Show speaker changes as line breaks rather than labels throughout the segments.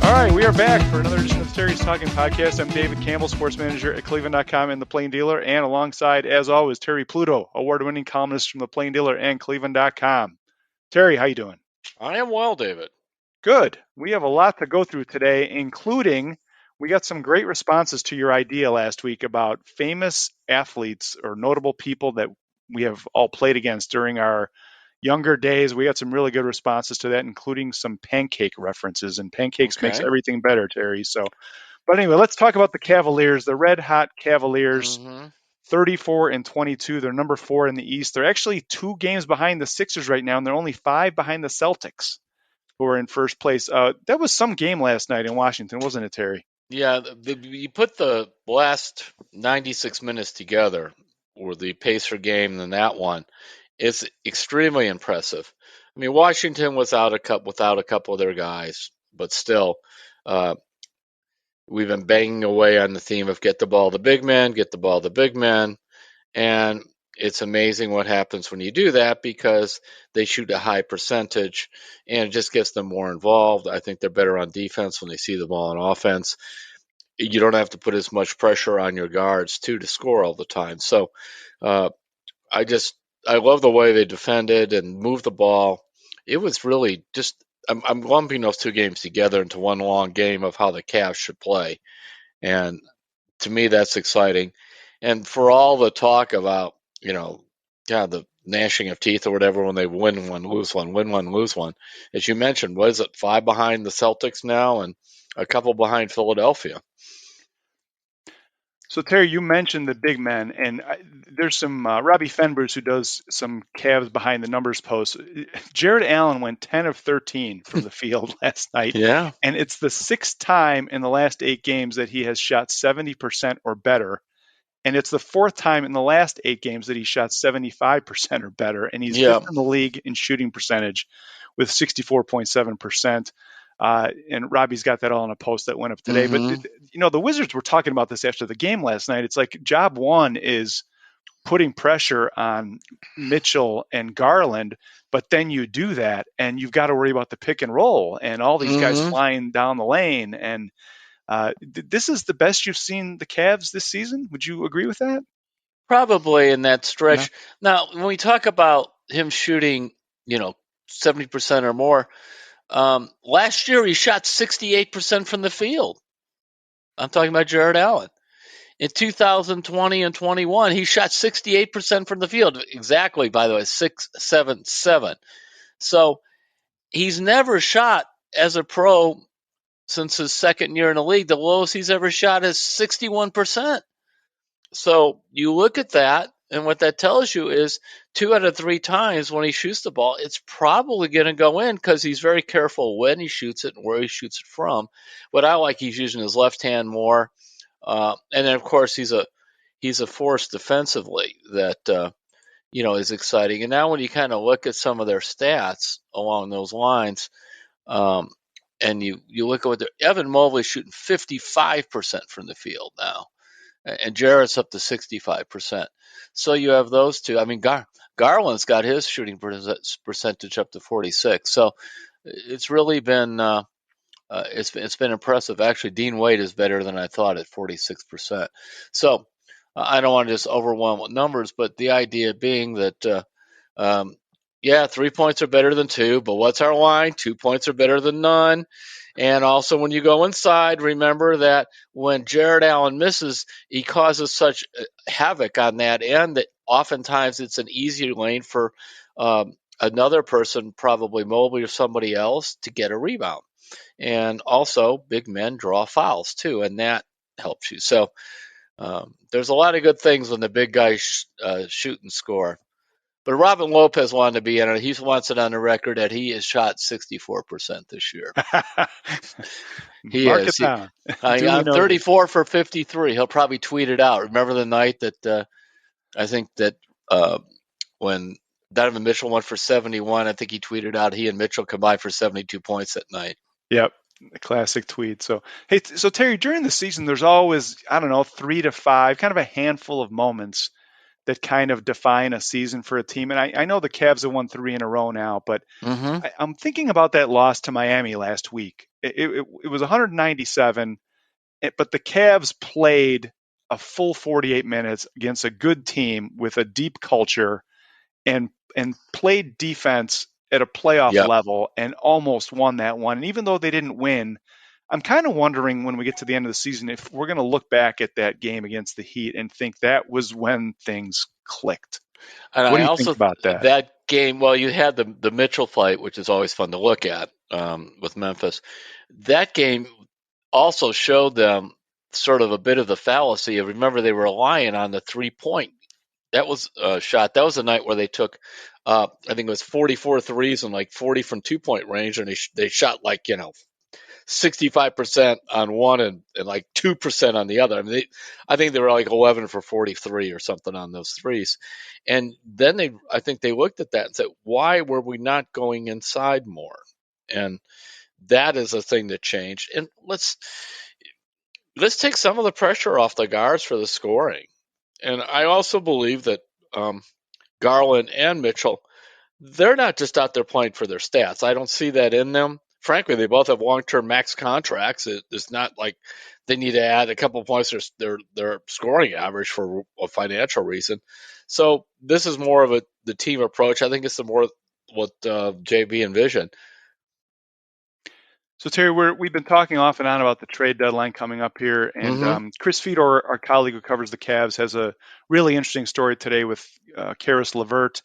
All right, we are back for another edition of Terry's Talkin podcast. I'm David Campbell, sports manager at cleveland.com and the Plain Dealer, and alongside, as always, Terry Pluto, award-winning columnist from the Plain Dealer and cleveland.com. Terry, how you doing?
I am well, David.
Good. We have a lot to go through today, including we got some great responses to your idea last week about famous athletes or notable people that we have all played against during our younger days. We got some really good responses to that, including some pancake references, and pancakes makes everything better, Terry. But anyway, let's talk about the Cavaliers, the red hot Cavaliers, 34-22. They're number 4 in the East. They're actually 2 games behind the Sixers right now, and they're only 5 behind the Celtics, who are in first place. That was some game last night in Washington, wasn't it, Terry?
Yeah, you put the last 96 minutes together, or the Pacer game and that one. It's extremely impressive. I mean, Washington was without a couple of their guys, but still, we've been banging away on the theme of get the ball to big men, get the ball to big men, and it's amazing what happens when you do that because they shoot a high percentage and it just gets them more involved. I think they're better on defense when they see the ball on offense. You don't have to put as much pressure on your guards to score all the time. So I love the way they defended and moved the ball. It was really just I'm lumping those 2 games together into one long game of how the Cavs should play, and to me that's exciting. And for all the talk about the gnashing of teeth or whatever when they win one, lose one, win one, lose one, as you mentioned, what is it, 5 behind the Celtics now and a couple behind Philadelphia.
So, Terry, you mentioned the big men, and there's some Robbie Fenbers who does some Cavs behind the numbers posts. Jared Allen went 10 of 13 from the field last night.
Yeah.
And it's the 6th time in the last 8 games that he has shot 70% or better. And it's the 4th time in the last 8 games that he shot 75% or better. And he's 5th in the league in shooting percentage with 64.7%. And Robbie's got that all in a post that went up today. But, the Wizards were talking about this after the game last night. It's like job one is putting pressure on Mitchell and Garland, but then you do that and you've got to worry about the pick and roll and all these guys flying down the lane. And this is the best you've seen the Cavs this season. Would you agree with that?
Probably in that stretch. Yeah. Now, when we talk about him shooting, 70% or more, last year he shot 68% from the field. I'm talking about Jared Allen. In 2020 and 21, he shot 68% from the field. Exactly, by the way, 6-7-7. So he's never shot as a pro since his second year in the league. The lowest he's ever shot is 61%. So you look at that, and what that tells you is 2 out of 3 times when he shoots the ball, it's probably going to go in because he's very careful when he shoots it and where he shoots it from. What I like, he's using his left hand more. And then, of course, he's a force defensively that, is exciting. And now when you kind of look at some of their stats along those lines, and you look at what Evan Mobley's shooting 55% from the field now. And Jarrett's up to 65%. So you have those two. I mean, Garland's got his shooting percentage up to 46. So it's really been it's been impressive. Actually, Dean Wade is better than I thought at 46%. So I don't want to just overwhelm with numbers, but the idea being that 3 points are better than 2, but what's our line? 2 points are better than none. And also, when you go inside, remember that when Jared Allen misses, he causes such havoc on that end that oftentimes it's an easier lane for another person, probably Mobley or somebody else, to get a rebound. And also, big men draw fouls too, and that helps you. So there's a lot of good things when the big guys shoot and score. But Robin Lopez wanted to be in it. He wants it on the record that he has shot 64% this year. He
Mark
is.
It down.
I'm 34 for 53. He'll probably tweet it out. Remember the night that I think that when Donovan Mitchell went for 71, I think he tweeted out he and Mitchell combined for 72 points that night.
Yep. A classic tweet. So Terry, during the season, there's always, 3 to 5, kind of a handful of moments that kind of define a season for a team. And I know the Cavs have won 3 in a row now, but
Mm-hmm.
I'm thinking about that loss to Miami last week. It was 197, but the Cavs played a full 48 minutes against a good team with a deep culture and played defense at a playoff
Yep.
level and almost won that one. And even though they didn't win, I'm kind of wondering when we get to the end of the season if we're going to look back at that game against the Heat and think that was when things clicked.
And
What do
I
you think
also
about that?
that game. Well, you had the Mitchell fight, which is always fun to look at with Memphis. That game also showed them sort of a bit of the fallacy of remember they were relying on the 3-point. That was a shot. That was a night where they took, I think it was 44 threes and like 40 from 2-point range, and they shot like 65% on one and like 2% on the other. I mean, I think they were like 11 for 43 or something on those threes. And then I think they looked at that and said, why were we not going inside more? And that is a thing that changed. And let's take some of the pressure off the guards for the scoring. And I also believe that um, Garland and Mitchell, they're not just out there playing for their stats. I don't see that in them. Frankly, they both have long-term max contracts. It's not like they need to add a couple points to their scoring average for a financial reason. So this is more of the team approach. I think it's the more what JB envisioned.
So Terry, we've been talking off and on about the trade deadline coming up here, and
Mm-hmm.
Chris Fedor, our colleague who covers the Cavs, has a really interesting story today with Karis LeVert.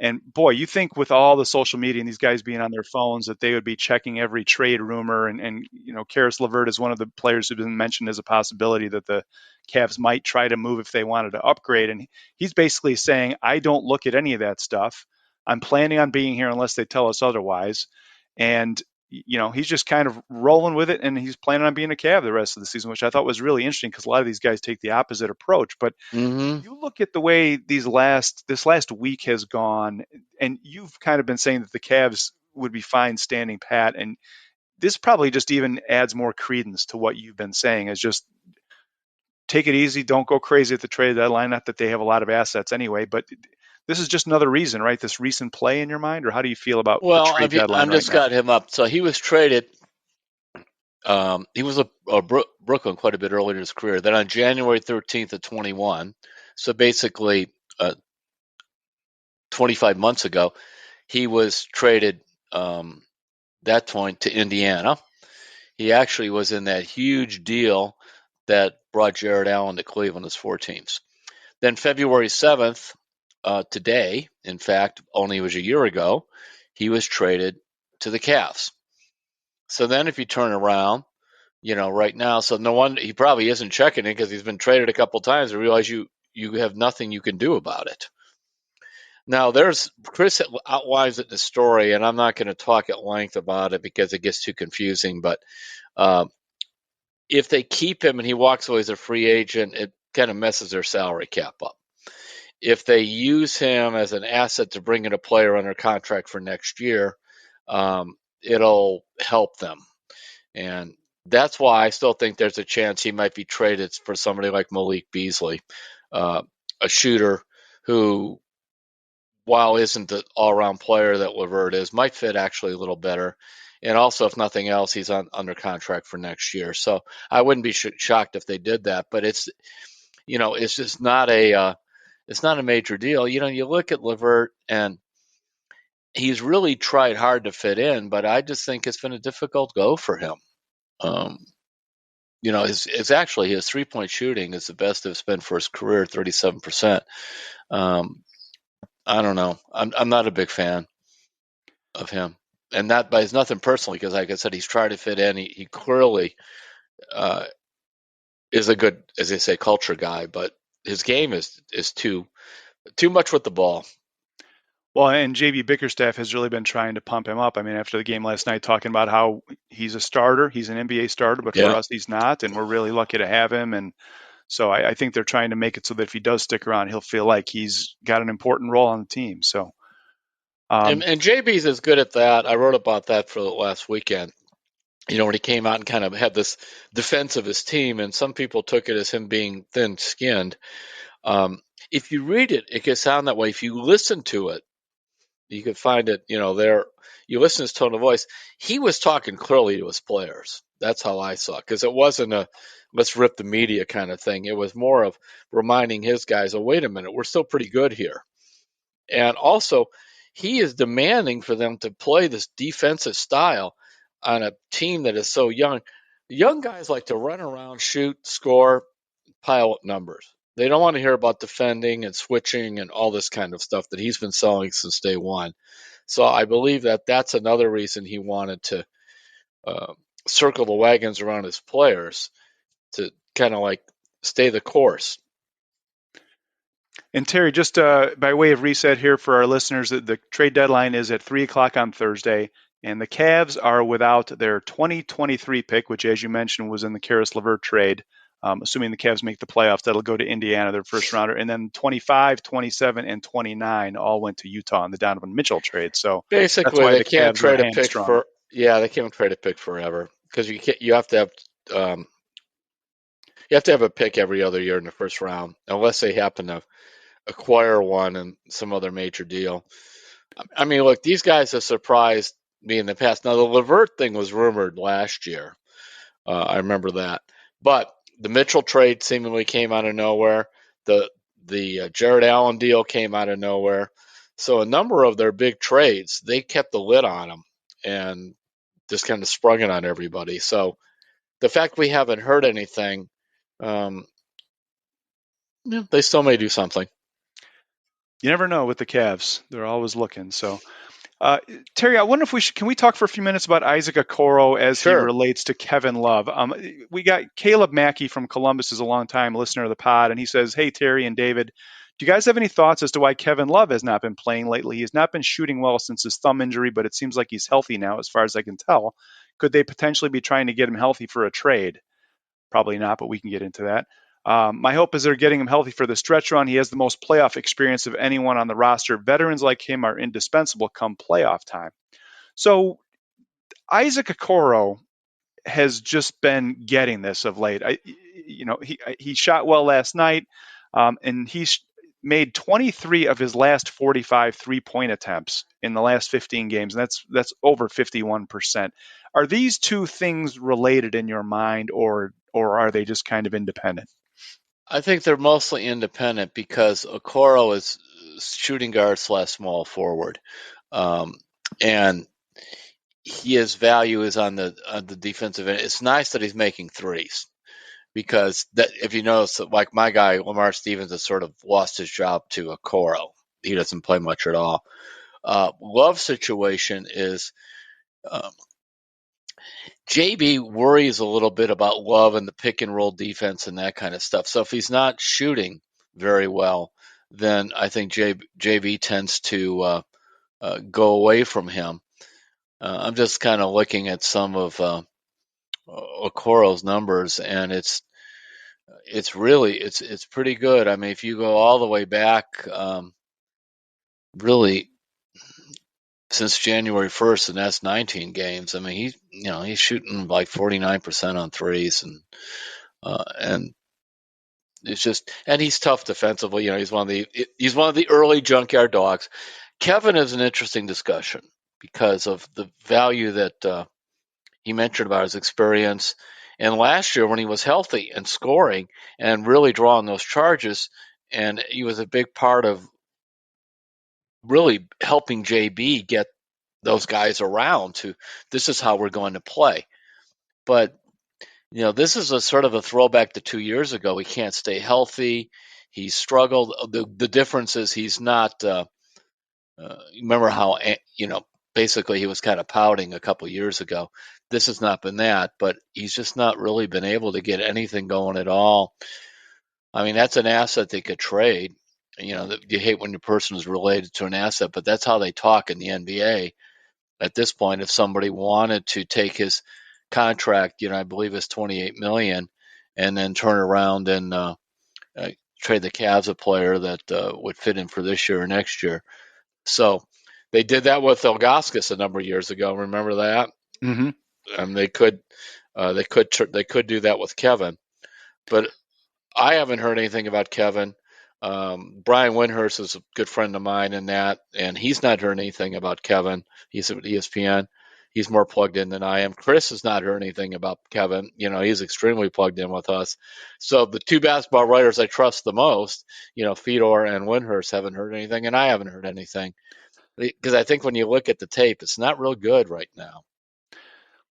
And boy, you think with all the social media and these guys being on their phones that they would be checking every trade rumor. And Karis LeVert is one of the players who's been mentioned as a possibility that the Cavs might try to move if they wanted to upgrade. And he's basically saying, I don't look at any of that stuff. I'm planning on being here unless they tell us otherwise. And he's just kind of rolling with it, and he's planning on being a Cav the rest of the season, which I thought was really interesting because a lot of these guys take the opposite approach. But
Mm-hmm.
you look at the way this last week has gone, and you've kind of been saying that the Cavs would be fine standing pat, and this probably just even adds more credence to what you've been saying. Is just take it easy, don't go crazy at the trade deadline. Not that they have a lot of assets anyway, but this is just another reason, right? This recent play in your mind, or how do you feel about the
Well,
trade deadline
I'm
right
just
now?
got him up. So he was traded. He was a Brooklyn quite a bit earlier in his career. Then on January 13th of 21, so basically 25 months ago, he was traded that point to Indiana. He actually was in that huge deal that brought Jared Allen to Cleveland as 4 teams. Then February 7th, today, in fact, only was a year ago, he was traded to the Cavs. So then if you turn around, right now, so no wonder he probably isn't checking it because he's been traded a couple times and realize you have nothing you can do about it. Now, Chris outlines it in the story, and I'm not going to talk at length about it because it gets too confusing. But uh, if they keep him and he walks away as a free agent, it kind of messes their salary cap up. If they use him as an asset to bring in a player under contract for next year, it'll help them. And that's why I still think there's a chance he might be traded for somebody like Malik Beasley, uh, a shooter who, while isn't the all-around player that LeVert is, might fit actually a little better. And also, if nothing else, he's under contract for next year. So I wouldn't be shocked if they did that. But it's just not it's not a major deal. You look at LeVert and he's really tried hard to fit in, but I just think it's been a difficult go for him. Um, it's actually his 3-point shooting is the best it's been for his career, 37%. Um, I don't know. I'm not a big fan of him, and that but it's nothing personally because, like I said, he's trying to fit in. He clearly uh, is a good, as they say, culture guy, but his game is too much with the ball.
Well, and JB Bickerstaff has really been trying to pump him up. I mean, after the game last night, talking about how he's a starter, he's an NBA starter, but for
Yeah.
us, he's not, and we're really lucky to have him. And so I think they're trying to make it so that if he does stick around, he'll feel like he's got an important role on the team. So,
And,
um,
and JB's is good at that. I wrote about that for the last weekend. When he came out and kind of had this defense of his team, and some people took it as him being thin skinned. if you read it, it can sound that way. If you listen to it, you can find it, there. You listen to his tone of voice. He was talking clearly to his players. That's how I saw it, because it wasn't a let's rip the media kind of thing. It was more of reminding his guys, oh, wait a minute, we're still pretty good here. And also, he is demanding for them to play this defensive style on a team that is so young. Young guys like to run around, shoot, score, pile up numbers. They don't want to hear about defending and switching and all this kind of stuff that he's been selling since day one. So I believe that that's another reason he wanted to uh, circle the wagons around his players to kind of like stay the course.
And Terry, just by way of reset here for our listeners, the trade deadline is at 3 o'clock on Thursday, and the Cavs are without their 2023 pick, which, as you mentioned, was in the Karis LeVert trade. Assuming the Cavs make the playoffs, that'll go to Indiana, their first rounder. And then 25, 27, and 29 all went to Utah in the Donovan Mitchell trade. So that's
Basically,
why
they
the
can't
Cavs are
trade a pick
hamstrung.
for they can't trade a pick forever because you have to have a pick every other year in the first round unless they happen to acquire one and some other major deal. I mean, look, these guys have surprised me in the past. Now, the LeVert thing was rumored last year. I remember that. But the Mitchell trade seemingly came out of nowhere. The Jared Allen deal came out of nowhere. So a number of their big trades, they kept the lid on them and just kind of sprung it on everybody. So the fact we haven't heard anything, um, they still may do something.
You never know with the Cavs; they're always looking. So Terry, I wonder if can we talk for a few minutes about Isaac Okoro as he
Sure.
relates to Kevin Love? We got Caleb Mackey from Columbus is a longtime listener of the pod, and he says, "Hey Terry and David, do you guys have any thoughts as to why Kevin Love has not been playing lately? He's not been shooting well since his thumb injury, but it seems like he's healthy now, as far as I can tell. Could they potentially be trying to get him healthy for a trade? Probably not, but we can get into that." My hope is they're getting him healthy for the stretch run. He has the most playoff experience of anyone on the roster. Veterans like him are indispensable come playoff time. So Isaac Okoro has just been getting this of late. He shot well last night, and he's made 23 of his last 45 three-point attempts in the last 15 games, and that's over 51%. Are these two things related in your mind, or are they just kind of independent?
I think they're mostly independent because Okoro is shooting guard slash small forward. Um, and his value is on the defensive end. It's nice that he's making threes because that if you notice, like my guy Lamar Stevens has sort of lost his job to Okoro. He doesn't play much at all. Love situation is um, JB worries a little bit about Love and the pick and roll defense and that kind of stuff. So if he's not shooting very well, then I think JB tends to go away from him. I'm just kind of looking at some of Okoro's numbers, and it's pretty good. I mean, if you go all the way back, really since January 1st, and that's 19 games. I mean, he's shooting like 49% on threes, and it's just, and he's tough defensively. He's one of the early junkyard dogs. Kevin is an interesting discussion because of the value that he mentioned about his experience. And last year, when he was healthy and scoring and really drawing those charges, and he was a big part of really helping JB get those guys around to this is how we're going to play. But this is a sort of a throwback to 2 years ago. He can't stay healthy. He's struggled. The difference is he's not. Remember how basically he was kind of pouting a couple years ago. This has not been that, but he's just not really been able to get anything going at all. I mean, that's an asset they could trade. You hate when your person is related to an asset, but that's how they talk in the NBA at this point. If somebody wanted to take his contract, I believe it's 28 million, and then turn around and trade the Cavs a player that would fit in for this year or next year. So they did that with Ilgauskas a number of years ago. Remember that?
Mm-hmm.
And they could do that with Kevin, but I haven't heard anything about Kevin. Brian Windhurst is a good friend of mine in that, and he's not heard anything about Kevin. He's at ESPN. He's more plugged in than I am. Chris has not heard anything about Kevin. He's extremely plugged in with us. So the two basketball writers I trust the most, Fedor and Windhurst, haven't heard anything, and I haven't heard anything. Because I think when you look at the tape, it's not real good right now.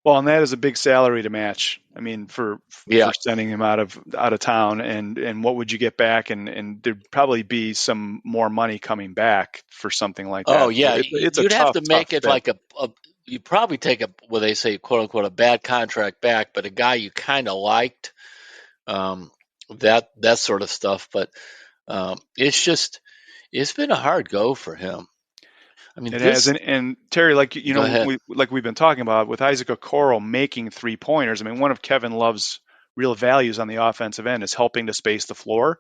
Well, and that is a big salary to match. I mean, for
Yeah.
sending him out of town, and what would you get back? And there'd probably be some more money coming back for something like
Oh
that. So
yeah,
it's a
you'd have
tough,
to
tough
make it
fit.
like you probably take what they say, quote unquote, a bad contract back, but a guy you kind of liked, um, that sort of stuff. But it's been a hard go for him. I mean,
It has,
this.
and Terry, like
Go ahead.
we've been talking about with Isaac Okoro making 3-pointers. I mean, one of Kevin Love's real values on the offensive end is helping to space the floor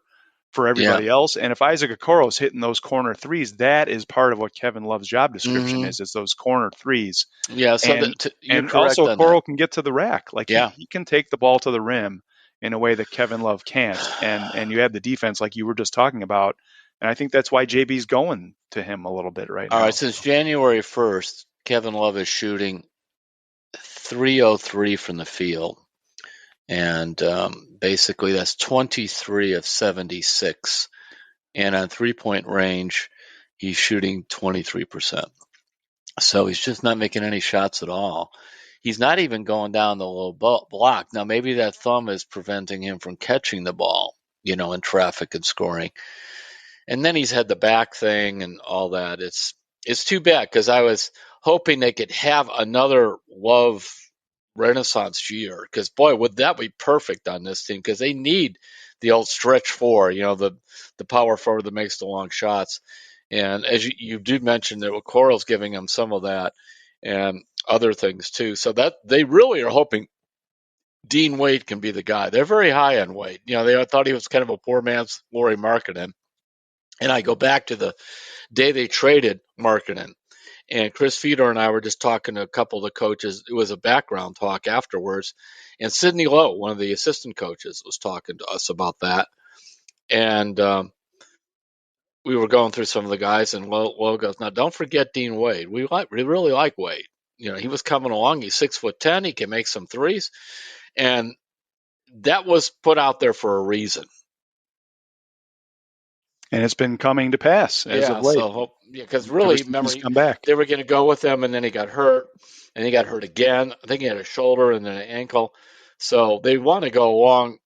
for
Yeah.
everybody else. And if Isaac Okoro is hitting those corner threes, that is part of what Kevin Love's job description
Hmm.
is those corner threes.
Yeah. So
And
you're
also
correct on that.
Okoro can get to the rack, like
Yeah.
he can take the ball to the rim in a way that Kevin Love can't. And you have the defense like you were just talking about. And I think that's why JB's going to him a little bit right
All right.
now.
Since January 1st, Kevin Love is shooting 303 from the field. And basically, that's 23 of 76. And on 3-point range, he's shooting 23%. So he's just not making any shots at all. He's not even going down the low block. Now, maybe that thumb is preventing him from catching the ball, in traffic and scoring. And then he's had the back thing and all that. It's too bad because I was hoping they could have another Love Renaissance year. Because boy, would that be perfect on this team? Because they need the old stretch four, the power forward that makes the long shots. And as you did mention, that Coral's giving them some of that and other things too. So that they really are hoping Dean Wade can be the guy. They're very high on Wade. They thought he was kind of a poor man's Laurie Markkinen. And I go back to the day they traded Markkinen. And Chris Fedor and I were just talking to a couple of the coaches. It was a background talk afterwards. And Sidney Lowe, one of the assistant coaches, was talking to us about that. And we were going through some of the guys, and Lowe goes, "Now, don't forget Dean Wade. We really like Wade. He was coming along. He's 6'10". He can make some threes. And that was put out there for a reason.
And it's been coming to pass as of
Yeah,
late.
because
Ever
really,
since
remember,
he's come back.
they were going to go with him, and then he got hurt, and he got hurt again. I think he had a shoulder and then an ankle. So they want to go along.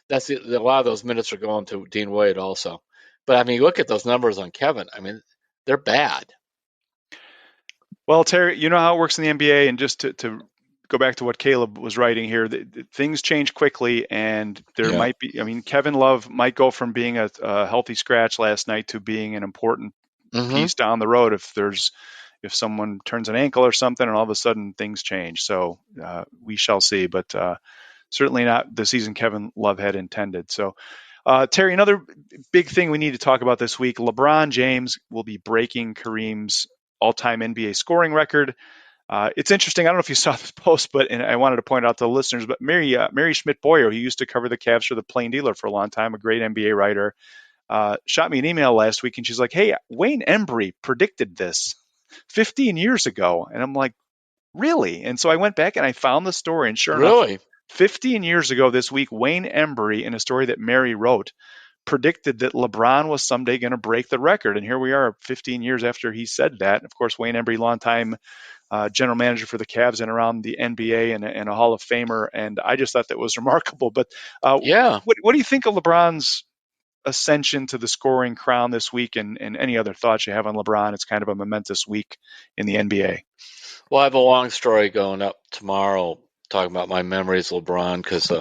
A lot of those minutes are going to Dean Wade also. But I mean, look at those numbers on Kevin. I mean, they're bad.
Well, Terry, you know how it works in the NBA, and just to go back to what Caleb was writing here, things change quickly, and there
Yeah.
might be. I mean, Kevin Love might go from being a healthy scratch last night to being an important
Mm-hmm.
piece down the road if someone turns an ankle or something, and all of a sudden things change. So we shall see, but certainly not the season Kevin Love had intended. So. Terry, another big thing we need to talk about this week: LeBron James will be breaking Kareem's all-time NBA scoring record. It's interesting. I don't know if you saw this post, and I wanted to point out to the listeners, but Mary Schmidt Boyer, who used to cover the Cavs for the Plain Dealer for a long time, a great NBA writer, shot me an email last week, and she's like, "Hey, Wayne Embry predicted this 15 years ago," and I'm like, "Really?" And so I went back and I found the story, and sure enough,
Really?
15 years ago this week, Wayne Embry, in a story that Mary wrote, predicted that LeBron was someday going to break the record. And here we are 15 years after he said that. Of course, Wayne Embry, longtime general manager for the Cavs and around the NBA and a Hall of Famer. And I just thought that was remarkable. But
Yeah.
what do you think of LeBron's ascension to the scoring crown this week and any other thoughts you have on LeBron? It's kind of a momentous week in the NBA.
Well, I have a long story going up tomorrow talking about my memories of LeBron because,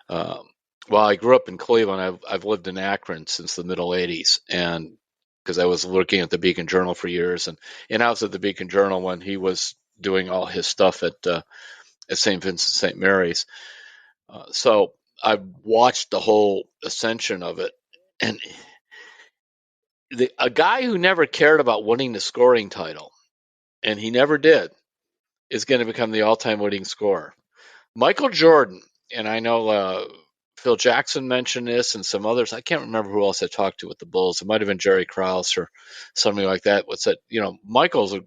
well, I grew up in Cleveland. I've lived in Akron since the middle '80s, and because I was working at the Beacon Journal for years, and I was at the Beacon Journal when he was doing all his stuff at St. Vincent St. Mary's. So I watched the whole ascension of it, and a guy who never cared about winning the scoring title, and he never did, is going to become the all-time leading scorer. Michael Jordan, and I know Phil Jackson mentioned this, and some others. I can't remember who else I talked to with the Bulls. It might have been Jerry Krause or somebody like that. Was that Michael's a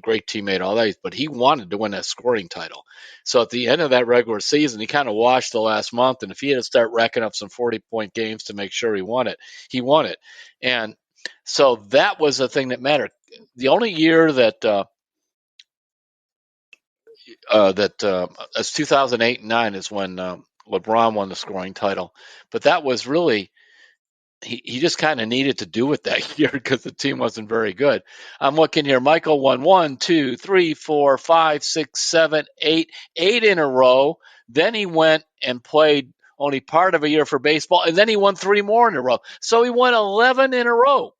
great teammate, all that, but he wanted to win that scoring title. So at the end of that regular season, he kind of washed the last month, and if he had to start racking up some 40-point games to make sure he won it, he won it. And so that was the thing that mattered. The only year that as 2008 and 9 is when LeBron won the scoring title, but that was really he just kind of needed to do it that year because the team wasn't very good. I'm looking here. Michael won 1, 2, 3, 4, 5, 6, 7, 8 in a row. Then he went and played only part of a year for baseball, and then he won 3 more in a row. So he won 11 in a row.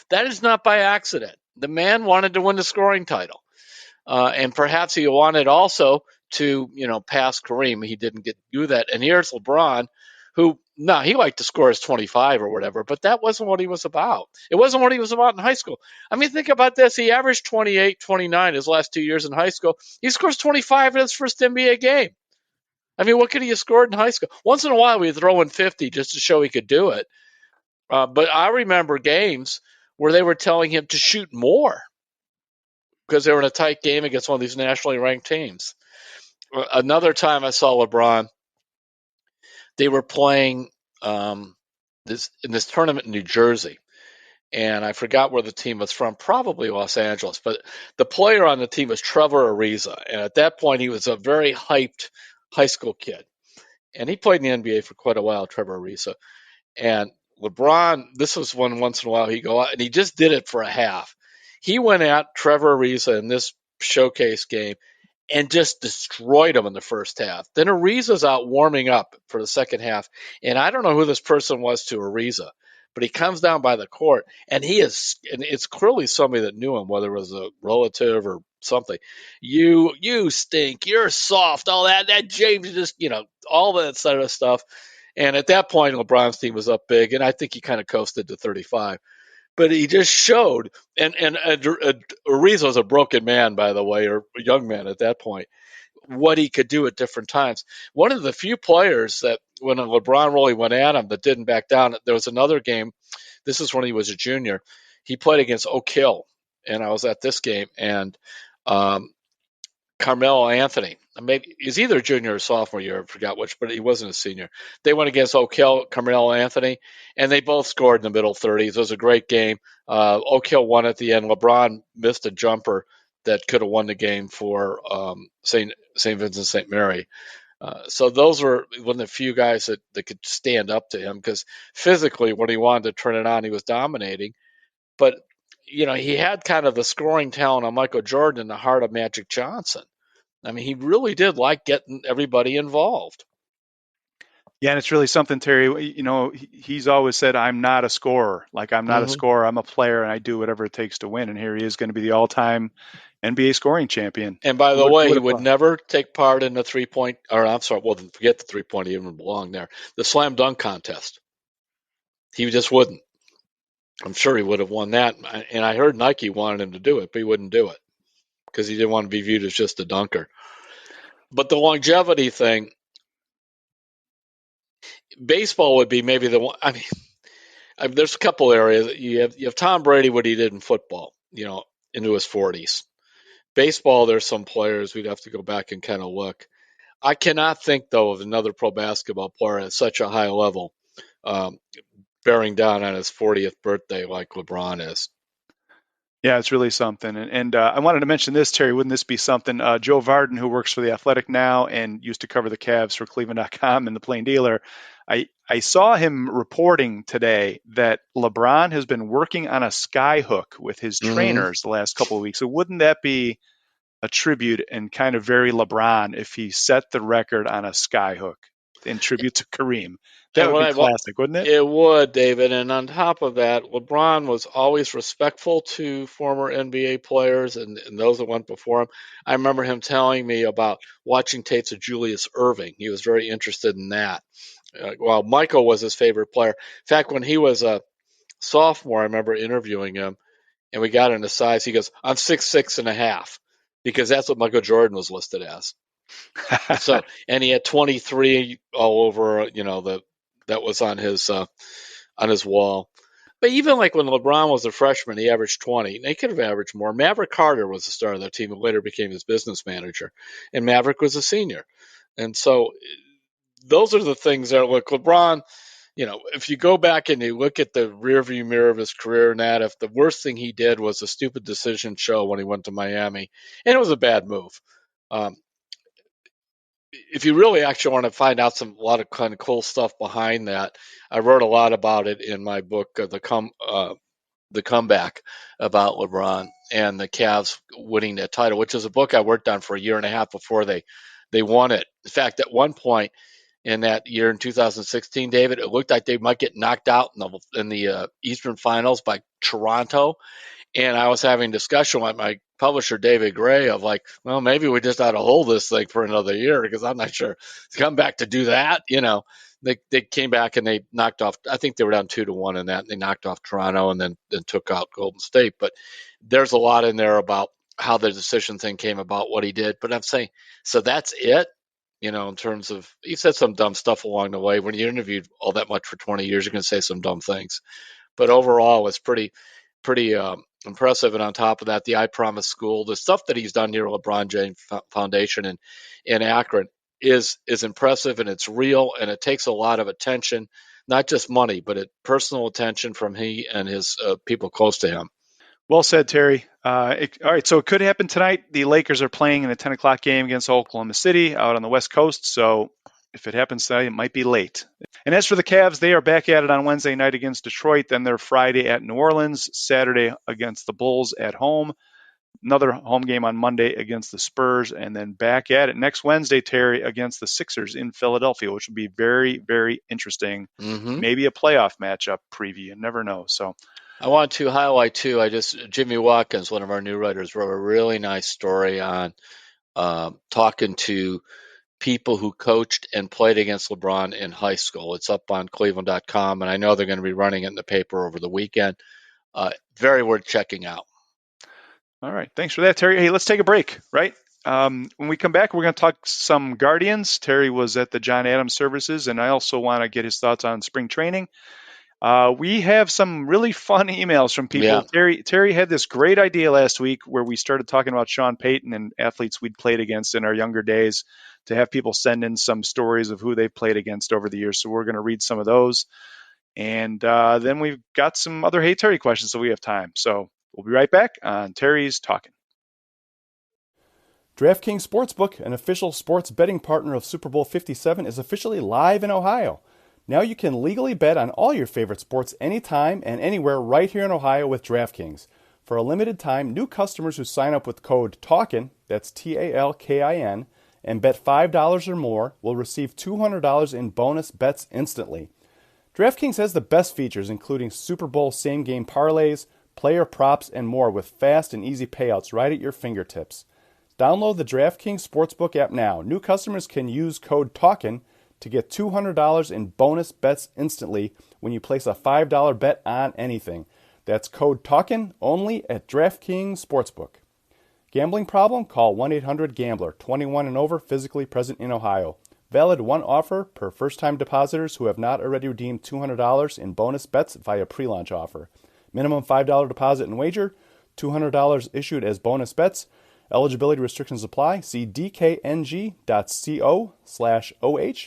That is not by accident. The man wanted to win the scoring title. And perhaps he wanted also to, pass Kareem. He didn't get to do that. And here's LeBron, who, he liked to score his 25 or whatever, but that wasn't what he was about. It wasn't what he was about in high school. I mean, think about this. He averaged 28, 29 his last 2 years in high school. He scores 25 in his first NBA game. I mean, what could he have scored in high school? Once in a while, we'd throw in 50 just to show he could do it. But I remember games where they were telling him to shoot more because they were in a tight game against one of these nationally ranked teams. Another time I saw LeBron, they were playing in this tournament in New Jersey, and I forgot where the team was from, probably Los Angeles, but the player on the team was Trevor Ariza, and at that point he was a very hyped high school kid, and he played in the NBA for quite a while, Trevor Ariza. And LeBron, this was one once in a while he'd go out, and he just did it for a half. He went at Trevor Ariza in this showcase game and just destroyed him in the first half. Then Ariza's out warming up for the second half, and I don't know who this person was to Ariza, but he comes down by the court, and it's clearly somebody that knew him, whether it was a relative or something. You stink. You're soft. All that James just all that sort of stuff. And at that point, LeBron's team was up big, and I think he kind of coasted to 35. But he just showed, and Ariza was a broken man, by the way, or a young man at that point, what he could do at different times. One of the few players that, when LeBron really went at him, that didn't back down. There was another game. This is when he was a junior. He played against Oak Hill, and I was at this game, and Carmelo Anthony. Maybe he's either a junior or sophomore year. I forgot which, but he wasn't a senior. They went against Oak Hill, Carmelo Anthony, and they both scored in the middle 30s. It was a great game. Oak Hill won at the end. LeBron missed a jumper that could have won the game for St. Vincent St. Mary. So those were one of the few guys that could stand up to him, because physically, when he wanted to turn it on, he was dominating. But he had kind of the scoring talent on Michael Jordan in the heart of Magic Johnson. I mean, he really did like getting everybody involved.
Yeah, and it's really something, Terry. He's always said, "I'm not a scorer. Like, I'm not a scorer. I'm a player, and I do whatever it takes to win." And here he is, going to be the all-time NBA scoring champion.
And by the way, he would never take part in the 3-point, or I'm sorry, well, forget the 3-point, he even belonged there. The slam dunk contest. He just wouldn't. I'm sure he would have won that. And I heard Nike wanted him to do it, but he wouldn't do it because he didn't want to be viewed as just a dunker. But the longevity thing, baseball would be maybe the one. I mean, there's a couple areas. You have Tom Brady, what he did in football, into his 40s. Baseball, there's some players we'd have to go back and kind of look. I cannot think, though, of another pro basketball player at such a high level bearing down on his 40th birthday like LeBron is.
Yeah, it's really something. And I wanted to mention this, Terry. Wouldn't this be something? Joe Varden, who works for The Athletic now and used to cover the Cavs for cleveland.com and the Plain Dealer, I saw him reporting today that LeBron has been working on a skyhook with his trainers the last couple of weeks. So wouldn't that be a tribute and kind of very LeBron if he set the record on a skyhook in tribute to Kareem? That would be classic, wouldn't it?
It would, David. And on top of that, LeBron was always respectful to former NBA players and those that went before him. I remember him telling me about watching tapes of Julius Erving. He was very interested in that. Well, Michael was his favorite player. In fact, when he was a sophomore, I remember interviewing him, and we got into size. He goes, "I'm 6'6.5," because that's what Michael Jordan was listed as. So, and he had 23 all over, that was on his wall. But even like when LeBron was a freshman, he averaged 20. And he could have averaged more. Maverick Carter was the star of that team, who later became his business manager, and Maverick was a senior. And so those are the things that look LeBron. If you go back and you look at the rearview mirror of his career, Nat, if the worst thing he did was a stupid decision show when he went to Miami, and it was a bad move. Um, if you really actually want to find out a lot of kind of cool stuff behind that, I wrote a lot about it in my book, the comeback, about LeBron and the Cavs winning that title, which is a book I worked on for a year and a half before they won it. In fact, at one point in that year in 2016, David, it looked like they might get knocked out in the Eastern Finals by Toronto. And I was having a discussion with my publisher, David Gray, of like, well, maybe we just ought to hold this thing for another year, because I'm not sure to come back to do that. They came back and they knocked off, I think they were down 2-1 in that, and they knocked off Toronto and then took out Golden State. But there's a lot in there about how the decision thing came about, what he did. But I'm saying, so that's it. In terms of, he said some dumb stuff along the way. When you interviewed all that much for 20 years, you're going to say some dumb things. But overall, it's pretty impressive. And on top of that, the I Promise School, the stuff that he's done here at LeBron James Foundation in Akron is impressive, and it's real, and it takes a lot of attention, not just money, but personal attention from he and his people close to him.
Well said, Terry. All right, so it could happen tonight. The Lakers are playing in a 10 o'clock game against Oklahoma City out on the West Coast, so if it happens tonight, it might be late. And as for the Cavs, they are back at it on Wednesday night against Detroit. Then they're Friday at New Orleans, Saturday against the Bulls at home, another home game on Monday against the Spurs, and then back at it next Wednesday, Terry, against the Sixers in Philadelphia, which will be very, very interesting.
Mm-hmm.
Maybe a playoff matchup preview. You never know. So
I want to highlight too. Jimmy Watkins, one of our new writers, wrote a really nice story on talking to people who coached and played against LeBron in high school. It's up on cleveland.com, and I know they're going to be running it in the paper over the weekend. Very worth checking out.
All right. Thanks for that, Terry. Hey, let's take a break, right? When we come back, we're going to talk some Guardians. Terry was at the John Adams services, and I also want to get his thoughts on spring training. We have some really fun emails from people. Yeah. Terry had this great idea last week where we started talking about Sean Payton and athletes we'd played against in our younger days, to have people send in some stories of who they played against over the years. So we're going to read some of those. And then we've got some other Hey Terry questions, so we have time. So we'll be right back on Terry's Talkin'.
DraftKings Sportsbook, an official sports betting partner of Super Bowl 57, is officially live in Ohio. Now you can legally bet on all your favorite sports anytime and anywhere right here in Ohio with DraftKings. For a limited time, new customers who sign up with code TALKIN, that's TALKIN, and bet $5 or more will receive $200 in bonus bets instantly. DraftKings has the best features, including Super Bowl same-game parlays, player props, and more, with fast and easy payouts right at your fingertips. Download the DraftKings Sportsbook app now. New customers can use code TALKIN to get $200 in bonus bets instantly when you place a $5 bet on anything. That's code TALKIN only at DraftKings Sportsbook. Gambling problem? Call 1-800-GAMBLER. 21 and over, physically present in Ohio. Valid one offer per first-time depositors who have not already redeemed $200 in bonus bets via pre-launch offer. Minimum $5 deposit and wager. $200 issued as bonus bets. Eligibility restrictions apply. See dkng.co/OH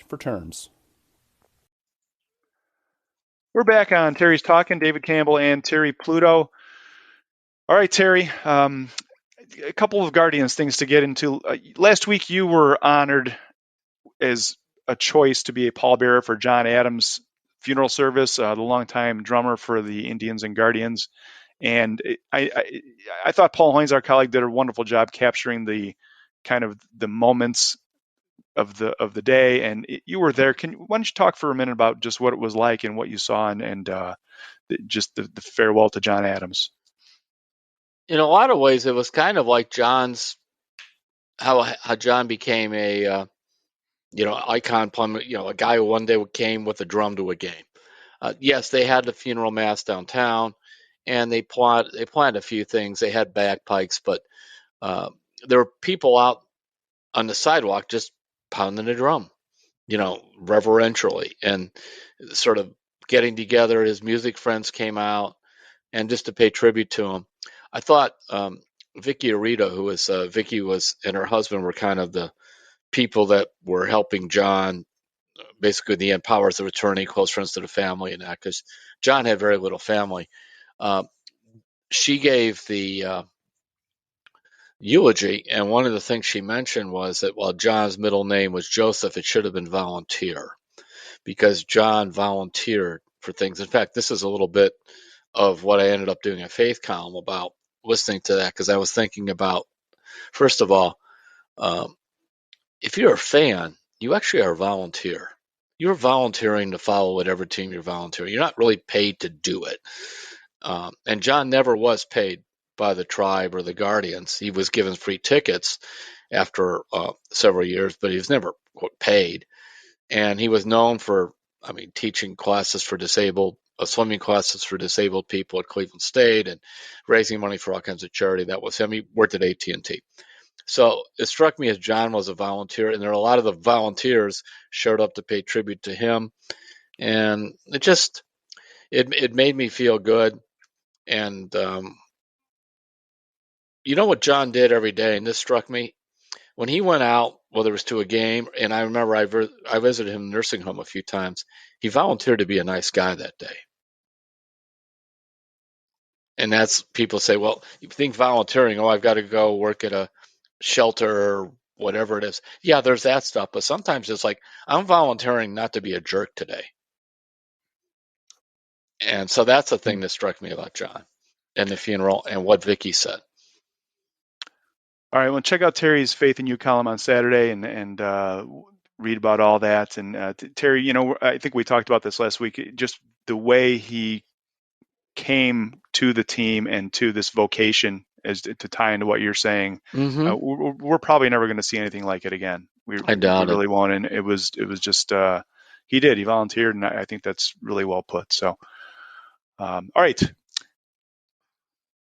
for terms.
We're back on Terry's Talkin', David Campbell and Terry Pluto. All right, Terry, a couple of Guardians things to get into. Last week you were honored as a choice to be a pallbearer for John Adams' funeral service, the longtime drummer for the Indians and Guardians. And I thought Paul Hoynes, our colleague, did a wonderful job capturing the kind of the moments of the day. And you were there. Why don't you talk for a minute about just what it was like and what you saw and just the farewell to John Adams?
In a lot of ways, it was kind of like how John became a icon, a guy who one day came with a drum to a game. Yes, they had the funeral mass downtown, and they planned a few things. They had bagpipes, but there were people out on the sidewalk just pounding the drum, reverentially, and sort of getting together. His music friends came out, and just to pay tribute to him. I thought Vicky Arita, who was Vicky was and her husband were kind of the people that were helping John, basically the end powers of attorney, close friends to the family, and that, because John had very little family. She gave the eulogy, and one of the things she mentioned was that while John's middle name was Joseph, it should have been volunteer, because John volunteered for things. In fact, this is a little bit of what I ended up doing a faith column about, listening to that, because I was thinking about, first of all, if you're a fan, you actually are a volunteer. You're volunteering to follow whatever team you're volunteering. You're not really paid to do it. And John never was paid by the tribe or the Guardians. He was given free tickets after several years, but he was never paid. And he was known for, teaching classes for disabled, swimming classes for disabled people at Cleveland State, and raising money for all kinds of charity. That was him. He worked at AT&T. So it struck me as John was a volunteer, and there are a lot of the volunteers showed up to pay tribute to him, and it made me feel good. And you know what John did every day, and this struck me when he went out, whether it was to a game, and I remember I visited him in the nursing home a few times. He volunteered to be a nice guy that day. And that's, people say, well, you think volunteering, I've got to go work at a shelter or whatever it is. Yeah, there's that stuff. But sometimes it's like, I'm volunteering not to be a jerk today. And so that's the thing that struck me about John and the funeral and what Vicky said.
All right, well, check out Terry's Faith in You column on Saturday and read about all that. And Terry, I think we talked about this last week, just the way he came to the team and to this vocation, as to tie into what you're saying.
Mm-hmm.
We're probably never going to see anything like it again.
I doubt
we really won't. And it was just he volunteered, and I think that's really well put. So, all right,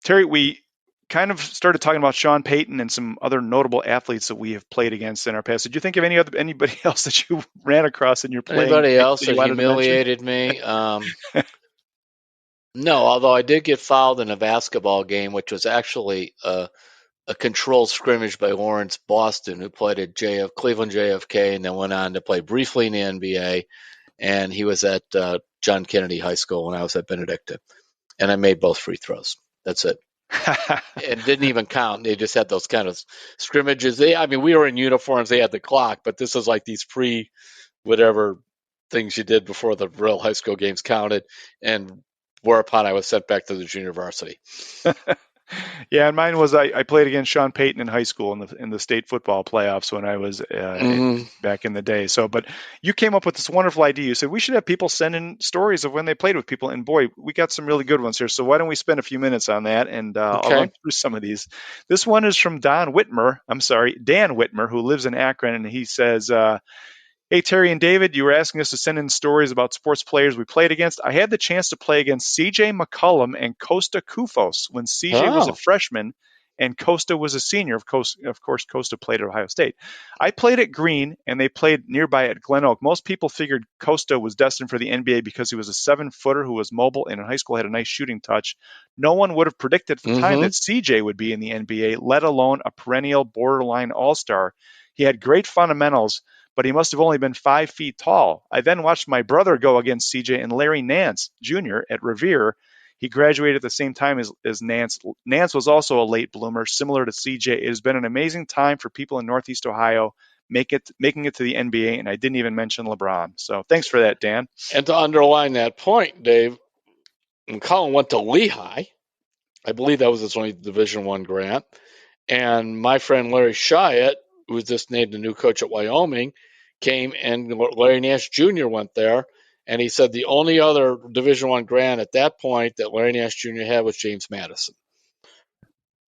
Terry, we kind of started talking about Sean Payton and some other notable athletes that we have played against in our past. Did you think of anybody else that you ran across in your playing?
Anybody else that humiliated me? No, although I did get fouled in a basketball game, which was actually a controlled scrimmage by Lawrence Boston, who played at Cleveland JFK and then went on to play briefly in the NBA. And he was at John Kennedy High School when I was at Benedictine. And I made both free throws. That's it. It didn't even count. They just had those kind of scrimmages. We were in uniforms. They had the clock, but this is like these whatever things you did before the real high school games counted. And whereupon I was sent back to the junior varsity.
Yeah, and mine was I played against Sean Payton in high school in the state football playoffs when I was back in the day. So, but you came up with this wonderful idea. You said we should have people send in stories of when they played with people, and boy, we got some really good ones here. So why don't we spend a few minutes on that, and
Okay.
I'll run through some of these. This one is from Dan Whitmer, who lives in Akron, and he says, hey, Terry and David, you were asking us to send in stories about sports players we played against. I had the chance to play against C.J. McCollum and Costa Kufos when C.J. was a freshman and Costa was a senior. Of course, Costa played at Ohio State. I played at Green, and they played nearby at Glen Oak. Most people figured Costa was destined for the NBA because he was a 7-footer who was mobile and in high school had a nice shooting touch. No one would have predicted at the time that C.J. would be in the NBA, let alone a perennial borderline all-star. He had great fundamentals, but he must have only been 5 feet tall. I then watched my brother go against CJ and Larry Nance Jr. at Revere. He graduated at the same time as Nance. Nance was also a late bloomer, similar to CJ. It has been an amazing time for people in Northeast Ohio making it to the NBA, and I didn't even mention LeBron. So thanks for that, Dan.
And to underline that point, Dave, McCollum went to Lehigh. I believe that was his only Division I grant. And my friend Larry Shiat, who was just named the new coach at Wyoming, came, and Larry Nance Jr. went there. And he said the only other Division I grant at that point that Larry Nance Jr. had was James Madison.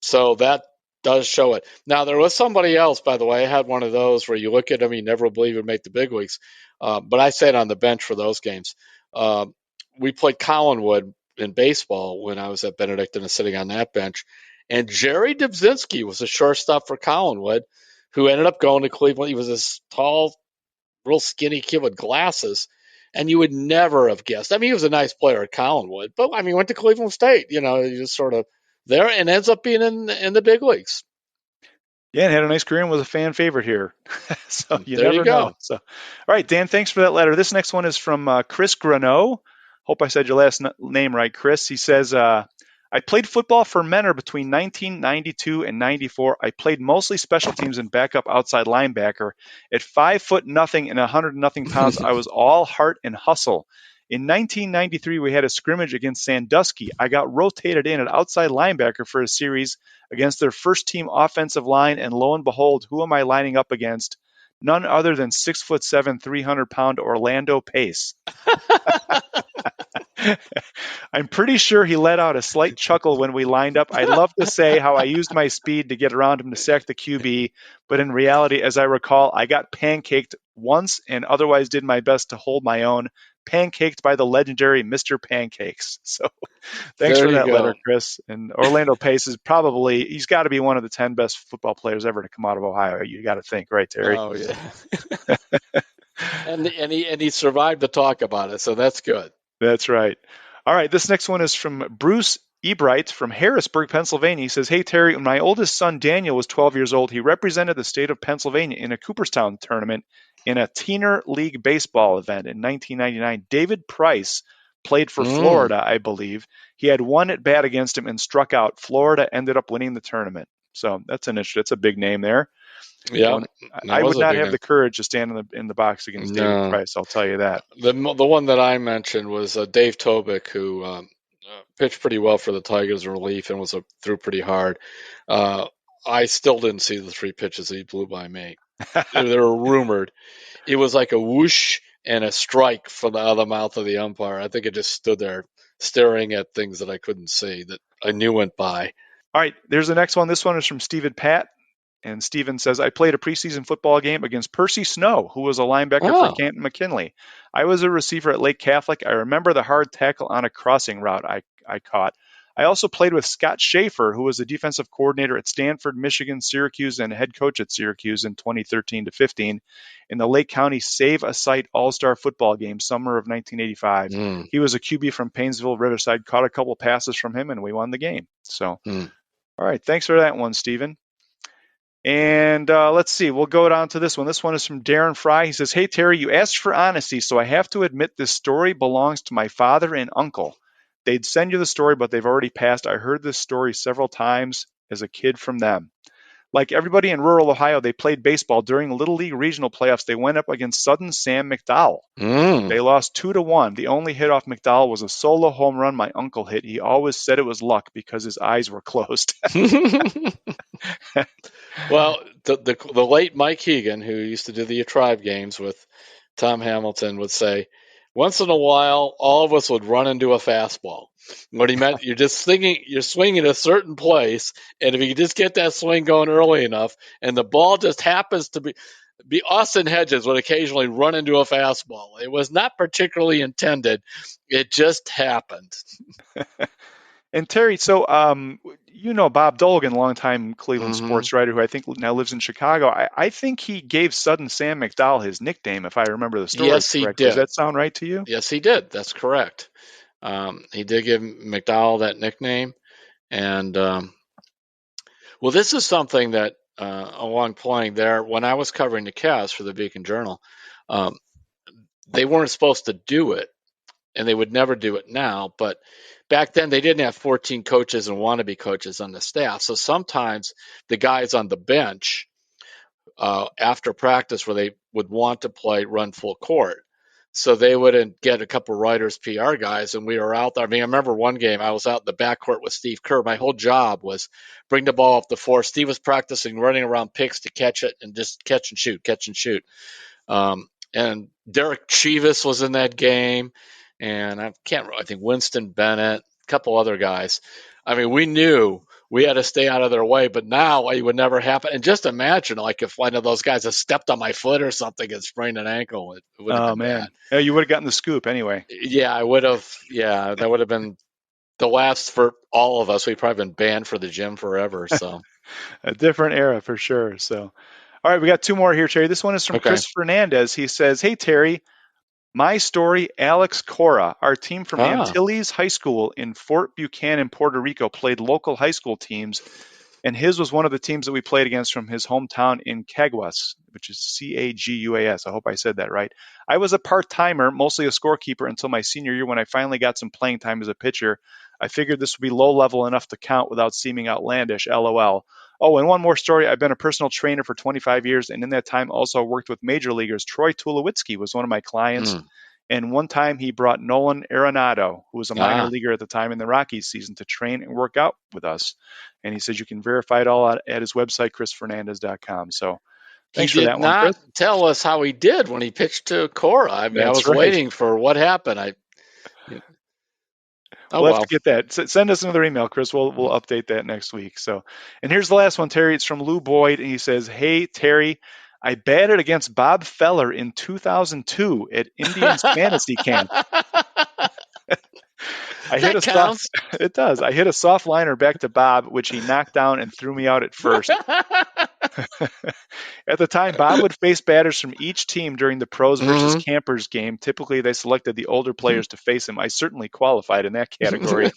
So that does show it. Now, there was somebody else, by the way. I had one of those where you look at him, you never believe he'd make the big leagues. But I sat on the bench for those games. We played Collinwood in baseball when I was at Benedictine and sitting on that bench. And Jerry Dubzinski was a shortstop for Collinwood, who ended up going to Cleveland. He was this tall, real skinny kid with glasses, and you would never have guessed. I mean, he was a nice player at Collinwood, but I mean, went to Cleveland State. He just sort of there and ends up being in the big leagues.
Yeah, and had a nice career and was a fan favorite here. So you
There
never
you go.
know. So, all right, Dan, thanks for that letter. This next one is from Chris Grano. Hope I said your last name right, Chris. He says, I played football for Menor between 1992 and 94. I played mostly special teams and backup outside linebacker. At 5'0" and 100 pounds, I was all heart and hustle. In 1993, we had a scrimmage against Sandusky. I got rotated in at outside linebacker for a series against their first team offensive line, and lo and behold, who am I lining up against? None other than 6'7", 300-pound Orlando Pace. I'm pretty sure he let out a slight chuckle when we lined up. I'd love to say how I used my speed to get around him to sack the QB, but in reality, as I recall, I got pancaked once and otherwise did my best to hold my own. Pancaked by the legendary Mr. Pancakes. So thanks
There
for
you
that
go.
letter, Chris. And Orlando Pace is he's got to be one of the 10 best football players ever to come out of Ohio. You got to think, right, Terry?
Oh, yeah. and he survived to talk about it, so that's good.
That's right. All right, this next one is from Bruce Ebright from Harrisburg, Pennsylvania. He says, hey, Terry, when my oldest son Daniel was 12 years old, he represented the state of Pennsylvania in a Cooperstown tournament in a Teener League baseball event in 1999. David Price played for Florida, I believe. He had one at bat against him and struck out. Florida ended up winning the tournament. So that's a big name there.
Yeah,
I would not have the courage to stand in the box against David Price. I'll tell you that.
The one that I mentioned was Dave Tobick, who pitched pretty well for the Tigers in relief and threw pretty hard. I still didn't see the 3 pitches he blew by me. They were rumored. It was like a whoosh and a strike from the other mouth of the umpire. I think it just stood there staring at things that I couldn't see that I knew went by.
All right, there's the next one. This one is from Stephen Pat. And Steven says, I played a preseason football game against Percy Snow, who was a linebacker for Canton McKinley. I was a receiver at Lake Catholic. I remember the hard tackle on a crossing route I caught. I also played with Scott Schaefer, who was the defensive coordinator at Stanford, Michigan, Syracuse, and head coach at Syracuse in 2013 to 15 in the Lake County Save-A-Site All-Star football game, summer of 1985. He was a QB from Painesville, Riverside, caught a couple passes from him, and we won the game. So, all right, thanks for that one, Steven. And let's see, we'll go down to this one. This one is from Darren Fry. He says, hey, Terry, you asked for honesty, so I have to admit this story belongs to my father and uncle. They'd send you the story, but they've already passed. I heard this story several times as a kid from them. Like everybody in rural Ohio, they played baseball. During the Little League regional playoffs, they went up against Sudden Sam McDowell. They lost 2-1. The only hit off McDowell was a solo home run my uncle hit. He always said it was luck because his eyes were closed.
Well, the late Mike Hegan, who used to do the Tribe games with Tom Hamilton, would say, once in a while, all of us would run into a fastball. What he meant, you're just thinking, you're swinging a certain place, and if you just get that swing going early enough, and the ball just happens to be Austin Hedges would occasionally run into a fastball. It was not particularly intended. It just happened.
And Terry, so Bob Dolgan, longtime Cleveland sports writer who I think now lives in Chicago. I think he gave Sudden Sam McDowell his nickname, if I remember the story
correctly. He did.
Does that sound right to you?
Yes, he did. That's correct. He did give McDowell that nickname. And, well, this is something that along playing there, when I was covering the Cavs for the Beacon Journal, they weren't supposed to do it, and they would never do it now. But back then, they didn't have 14 coaches and wannabe coaches on the staff. So sometimes the guys on the bench after practice where they would want to play run full court. So they wouldn't get a couple writers, PR guys, and we were out there. I mean, I remember one game I was out in the backcourt with Steve Kerr. My whole job was bring the ball up the floor. Steve was practicing running around picks to catch it and just catch and shoot. And Derek Chivas was in that game, and I think Winston Bennett, a couple other guys. I mean, we knew we had to stay out of their way, but now it would never happen. And just imagine, like, if one of those guys had stepped on my foot or something and sprained an ankle, it would have been bad.
Yeah, you would have gotten the scoop anyway.
Yeah, I would have. Yeah, that would have been the last for all of us. We'd probably been banned for the gym forever. So
a different era for sure. So, All right, we got two more here, Terry. This one is from
Okay.
Chris Fernandez. He says, "Hey, Terry, my story, Alex Cora, our team from Antilles High School in Fort Buchanan, Puerto Rico, played local high school teams, and his was one of the teams that we played against from his hometown in Caguas, which is Caguas. I hope I said that right. I was a part-timer, mostly a scorekeeper, until my senior year when I finally got some playing time as a pitcher. I figured this would be low level enough to count without seeming outlandish, LOL. Oh, and one more story. I've been a personal trainer for 25 years, and in that time also worked with major leaguers. Troy Tulowitzki was one of my clients. And one time he brought Nolan Arenado, who was a minor leaguer at the time in the Rockies season, to train and work out with us. And he says you can verify it all at his website, chrisfernandez.com. So thanks for that one, Chris.
He did not tell us how he did when he pitched to Cora. I mean, I was waiting for what happened.
We'll have to get that. Send us another email, Chris. We'll update that next week. So, and here's the last one, Terry. It's from Lou Boyd, and he says, "Hey, Terry, I batted against Bob Feller in 2002 at Indians Fantasy Camp. I hit a soft liner back to Bob, which he knocked down and threw me out at first. At the time, Bob would face batters from each team during the pros versus campers game. Typically, they selected the older players to face him. I certainly qualified in that category.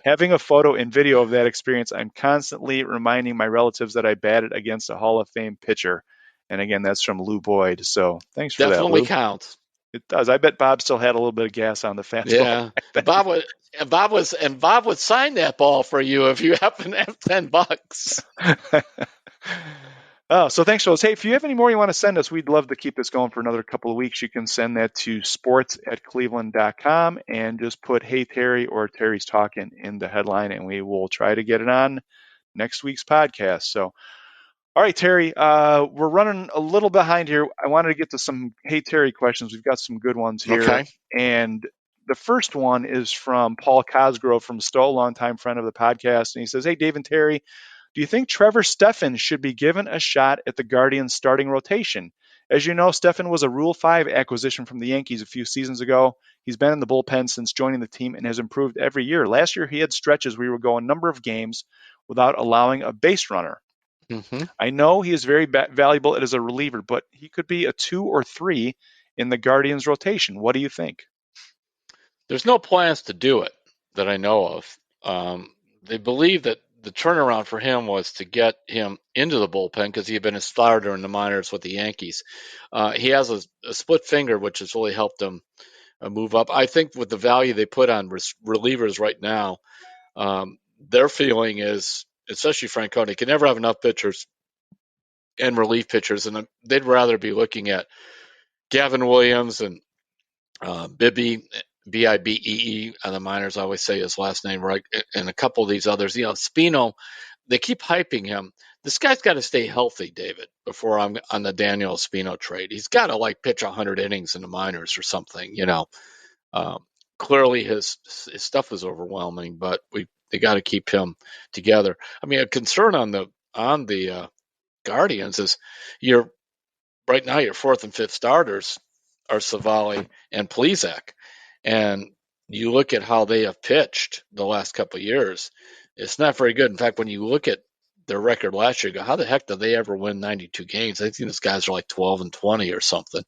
Having a photo and video of that experience, I'm constantly reminding my relatives that I batted against a Hall of Fame pitcher." And again, that's from Lou Boyd. So thanks for that, Lou.
Definitely counts.
It does. I bet Bob still had a little bit of gas on the fastball.
Yeah, Bob would sign that ball for you if you happen to have $10.
Oh, so thanks, folks. Hey, if you have any more you want to send us, we'd love to keep this going for another couple of weeks. You can send that to sports@cleveland.com and just put "Hey, Terry" or "Terry's Talkin" in the headline, and we will try to get it on next week's podcast. So, all right, Terry, we're running a little behind here. I wanted to get to some "Hey, Terry" questions. We've got some good ones here.
Okay.
And the first one is from Paul Cosgrove from Stowe, longtime friend of the podcast. And he says, "Hey, Dave and Terry, do you think Trevor Stephan should be given a shot at the Guardians' starting rotation? As you know, Stephan was a Rule 5 acquisition from the Yankees a few seasons ago. He's been in the bullpen since joining the team and has improved every year. Last year, he had stretches where he would go a number of games without allowing a base runner. I know he is very valuable as a reliever, but he could be a 2 or 3 in the Guardians' rotation. What do you think?"
There's no plans to do it that I know of. They believe that the turnaround for him was to get him into the bullpen because he had been a starter in the minors with the Yankees. He has a split finger, which has really helped him move up. I think with the value they put on relievers right now, their feeling is, especially Francona, can never have enough pitchers and relief pitchers, and they'd rather be looking at Gavin Williams and Bibby, Bibee on the minors. I always say his last name right, and a couple of these others. Spino, they keep hyping him. This guy's got to stay healthy, David, before I'm on the Daniel Spino trade. He's got to pitch 100 innings in the minors or something. Clearly his stuff is overwhelming, but they got to keep him together. I mean, a concern on the Guardians is right now your fourth and fifth starters are Savali and Plesac. And you look at how they have pitched the last couple of years, it's not very good. In fact, when you look at their record last year, you go, how the heck did they ever win 92 games? I think these guys are 12-20 or something.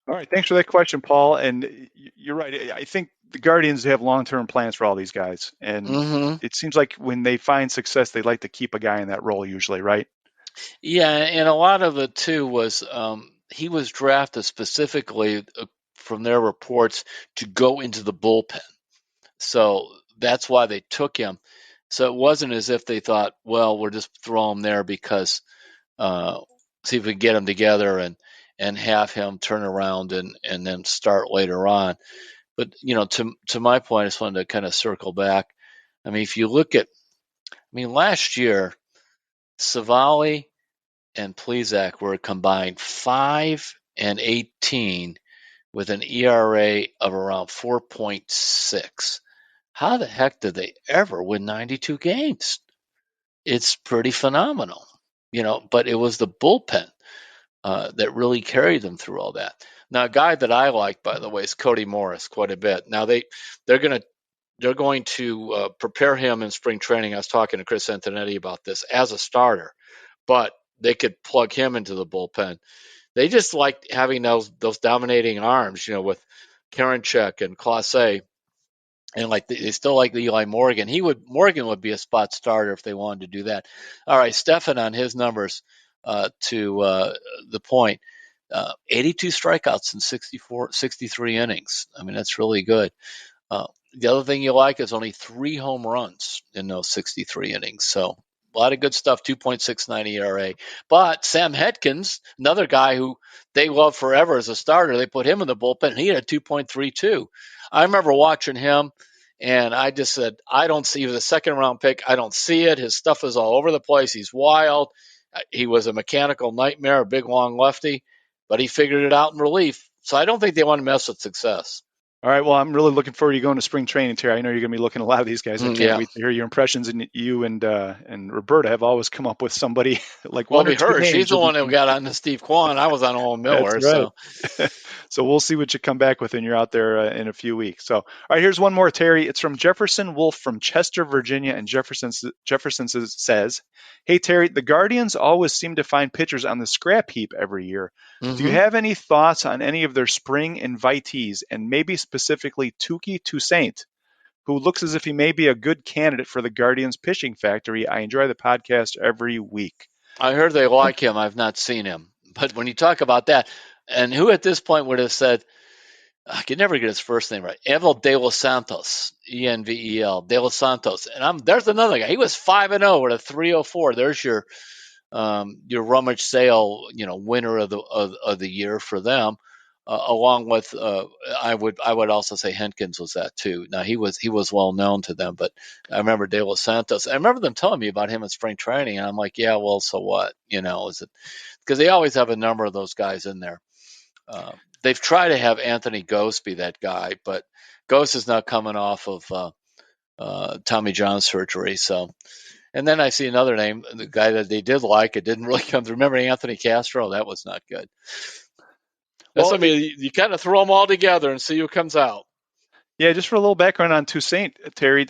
All right, thanks for that question, Paul. And you're right. I think the Guardians have long-term plans for all these guys. And it seems like when they find success, they like to keep a guy in that role usually, right?
Yeah, and a lot of it, too, was he was drafted specifically from their reports to go into the bullpen. So that's why they took him. So it wasn't as if they thought, well, we'll just throw him there because see if we can get him together and have him turn around and then start later on. But, to my point, I just wanted to kind of circle back. I mean, if you look at, last year, Savali and Plesac were combined 5-18 with an ERA of around 4.6. How the heck did they ever win 92 games? It's pretty phenomenal, but it was the bullpen that really carried them through all that. Now, a guy that I like, by the way, is Cody Morris quite a bit. Now they're going to prepare him in spring training. I was talking to Chris Antonetti about this as a starter, but they could plug him into the bullpen. They just like having those dominating arms, with Karinchak and Clase. And they still like Eli Morgan. Morgan would be a spot starter if they wanted to do that. All right, Stefan on his numbers to the point. 82 strikeouts in 63 innings. I mean, that's really good. The other thing you like is only 3 home runs in those 63 innings. So a lot of good stuff, 2.69 ERA. But Sam Hetkins, another guy who they love forever as a starter, they put him in the bullpen, and he had a 2.32. I remember watching him, and I just said, I don't see, he was a second-round pick. I don't see it. His stuff is all over the place. He's wild. He was a mechanical nightmare, a big, long lefty, but he figured it out in relief. So I don't think they want to mess with success.
All right. Well, I'm really looking forward to going to spring training, Terry. I know you're going to be looking at a lot of these guys. I can't wait to hear your impressions. And you and Roberta have always come up with somebody like one or two names.
She's the one who got on the Steve Kwan. I was on Owen Miller.
That's right. So we'll see what you come back with when you're out there in a few weeks. So, all right, here's one more, Terry. It's from Jefferson Wolf from Chester, Virginia. And Jefferson says, hey, Terry, the Guardians always seem to find pitchers on the scrap heap every year. Mm-hmm. Do you have any thoughts on any of their spring invitees, and maybe specifically Touki Toussaint, who looks as if he may be a good candidate for the Guardians pitching factory? I enjoy the podcast every week.
I heard they like him. I've not seen him. But when you talk about that, and who at this point would have said, I could never get his first name right, Evel De Los Santos, Envel, De Los Santos. And there's another guy. He was 5-0 with a 3.04. There's your rummage sale, winner of the year for them. Along with I would also say Henkins was that too. Now he was well known to them, but I remember De Los Santos. I remember them telling me about him in spring training, and I'm like, yeah, well, so what? Is it because they always have a number of those guys in there. They've tried to have Anthony Ghost be that guy, but Ghost is now coming off of Tommy John surgery. So, and then I see another name, the guy that they did like. It didn't really come through. Remember Anthony Castro? That was not good. That's you kind of throw them all together and see who comes out.
Yeah, just for a little background on Toussaint, Terry,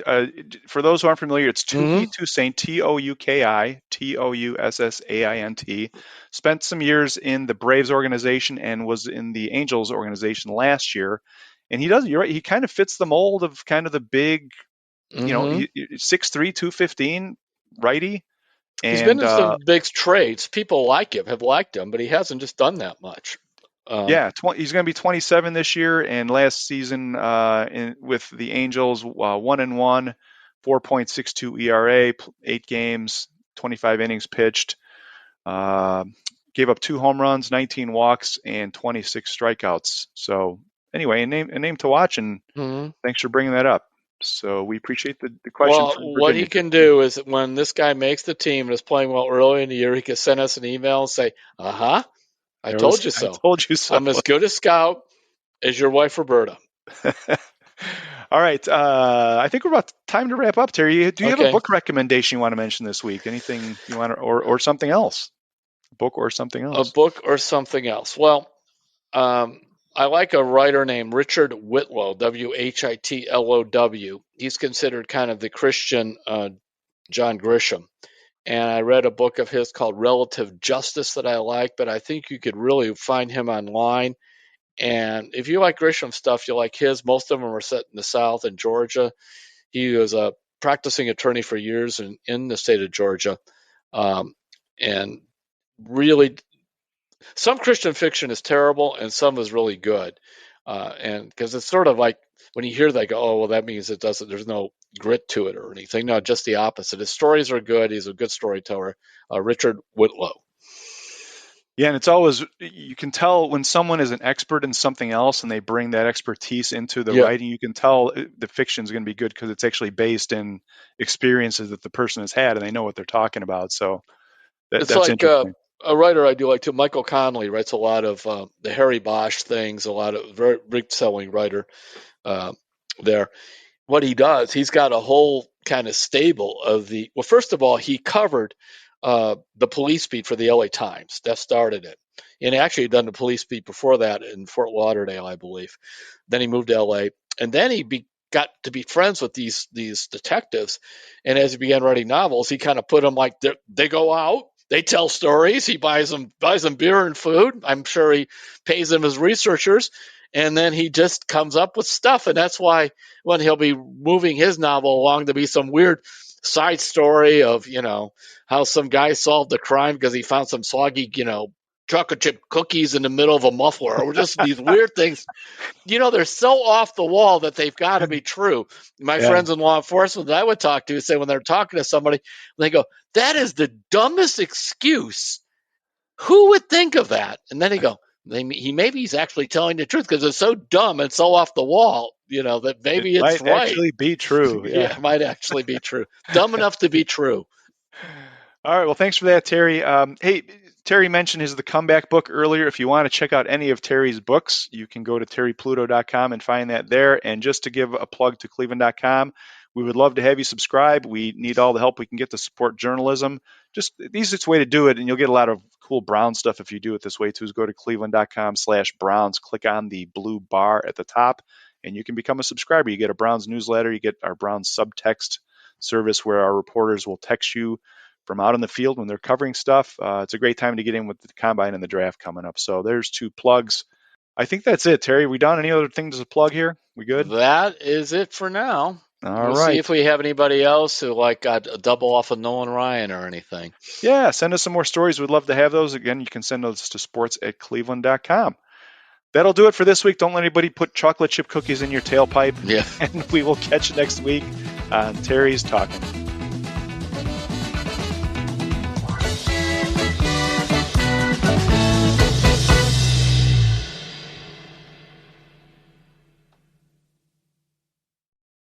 for those who aren't familiar, it's Touki Toussaint, Touki, Toussaint. Spent some years in the Braves organization and was in the Angels organization last year. And you're right, he kind of fits the mold of kind of the big, 6'3", 215 righty. And,
he's been in some big trades. People have liked him, but he hasn't just done that much.
He's going to be 27 this year, and last season with the Angels, 1-1, 4.62 ERA, 8 games, 25 innings pitched, gave up 2 home runs, 19 walks, and 26 strikeouts. So anyway, a name to watch, and thanks for bringing that up. So we appreciate the question.
Well, what he can do is when this guy makes the team and is playing well early in the year, he can send us an email and say, I told you so. I'm as good a scout as your wife, Roberta.
All right. I think we're about time to wrap up, Terry. Do you have a book recommendation you want to mention this week? Anything you want to, or something else? A book or something else?
A book or something else. Well, I like a writer named Richard Whitlow, Whitlow. He's considered kind of the Christian John Grisham. And I read a book of his called Relative Justice that I like, but I think you could really find him online. And if you like Grisham stuff, you like his. Most of them are set in the South in Georgia. He was a practicing attorney for years in the state of Georgia. And really, some Christian fiction is terrible and some is really good. And because it's sort of like when you hear that, go, oh, well, that means there's no grit to it or anything. No, just the opposite. His stories are good. He's a good storyteller. Richard Whitlow.
Yeah, and it's always, you can tell when someone is an expert in something else and they bring that expertise into the writing, you can tell the fiction is going to be good because it's actually based in experiences that the person has had and they know what they're talking about. So that's like interesting.
A writer I do like too, Michael Connelly, writes a lot of the Harry Bosch things, a lot of very big selling writer there. What he does, he's got a whole kind of stable of well, first of all, he covered the police beat for the LA Times. That started it. And actually had done the police beat before that in Fort Lauderdale, I believe. Then he moved to LA. And then he got to be friends with these detectives. And as he began writing novels, he kind of put them like they go out They tell stories. He buys them beer and food. I'm sure he pays them as researchers. And then he just comes up with stuff. And that's why when he'll be moving his novel along to be some weird side story of, how some guy solved the crime because he found some soggy, chocolate chip cookies in the middle of a muffler, or just these weird things. They're so off the wall that they've got to be true. My friends in law enforcement that I would talk to say when they're talking to somebody, they go, that is the dumbest excuse. Who would think of that? And then they go, he's actually telling the truth because it's so dumb and so off the wall, that maybe it's
might
right.
Actually be true.
Yeah, it might actually be true. Dumb enough to be true.
All right. Well, thanks for that, Terry. Hey, Terry mentioned the comeback book earlier. If you want to check out any of Terry's books, you can go to terrypluto.com and find that there. And just to give a plug to cleveland.com, we would love to have you subscribe. We need all the help we can get to support journalism. Just the easiest way to do it, and you'll get a lot of cool Brown stuff if you do it this way too, is go to cleveland.com/Browns, click on the blue bar at the top, and you can become a subscriber. You get a Browns newsletter, you get our Browns subtext service where our reporters will text you from out in the field when they're covering stuff. It's a great time to get in with the combine and the draft coming up. So there's 2 plugs. I think that's it, Terry. We done any other things to plug here? We good?
That is it for now.
We'll
see if we have anybody else who got a double off of Nolan Ryan or anything.
Yeah, send us some more stories. We'd love to have those. Again, you can send those to sports@cleveland.com. That'll do it for this week. Don't let anybody put chocolate chip cookies in your tailpipe.
Yeah.
And we will catch you next week on Terry's Talkin'.